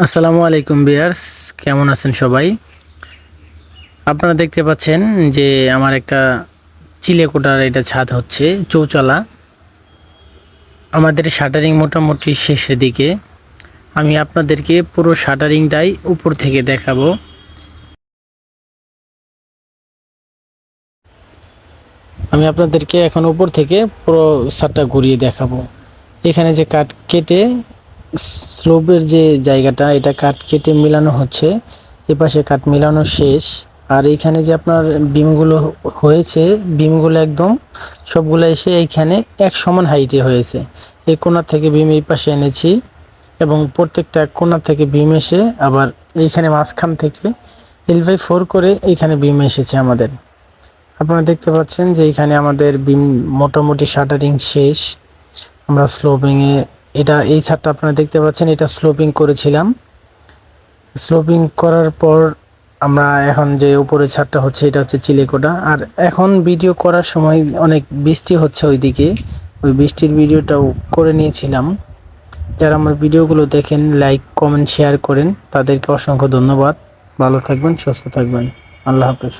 আসসালামু আলাইকুম ভিউয়ার্স, কেমন আছেন সবাই? আপনারা দেখতে পাচ্ছেন যে আমার একটা চিলেকোঠার এটা ছাদ হচ্ছে চৌচালা। আমাদের শাটারিং মোটামুটি শেষের দিকে। আমি আপনাদেরকে পুরো শাটারিংটাই উপর থেকে দেখাবো। আমি আপনাদেরকে এখন উপর থেকে পুরো ছাদটা ঘুরিয়ে দেখাবো। এখানে যে কাঠ কেটে স্লোপের যে জায়গাটা, এটা কাঠ কেটে মিলানো হচ্ছে। এপাশে কাঠ মিলানো শেষ। আর এইখানে যে আপনার বিমগুলো হয়েছে, বিমগুলো একদম সবগুলো এসে এইখানে এক সমান হাইটে হয়েছে। এই কোণা থেকে বিম এই পাশে এনেছি এবং প্রত্যেকটা কোণা থেকে বিম এসে আবার এইখানে মাঝখান থেকে L/4 করে এইখানে বিম এসেছে আমাদের। আপনারা দেখতে পাচ্ছেন যে এইখানে আমাদের বিম মোটামুটি শাটারিং শেষ। আমরা স্লোপিংয়ে এই ছাদটা আপনারা দেখতে পাচ্ছেন, এটা স্লোপিং করেছিলাম। স্লোপিং করার পর আমরা এখন যে উপরে ছাদটা হচ্ছে এটা হচ্ছে চিলেকোঠা। আর এখন ভিডিও করার সময় অনেক বৃষ্টি হচ্ছে ওইদিকে, ওই বৃষ্টির ভিডিওটাও করে নিয়েছিলাম। যারা আমার ভিডিওগুলো দেখেন, লাইক কমেন্ট শেয়ার করেন, তাদেরকে অসংখ্য ধন্যবাদ। ভালো থাকবেন, সুস্থ থাকবেন। আল্লাহ হাফেজ।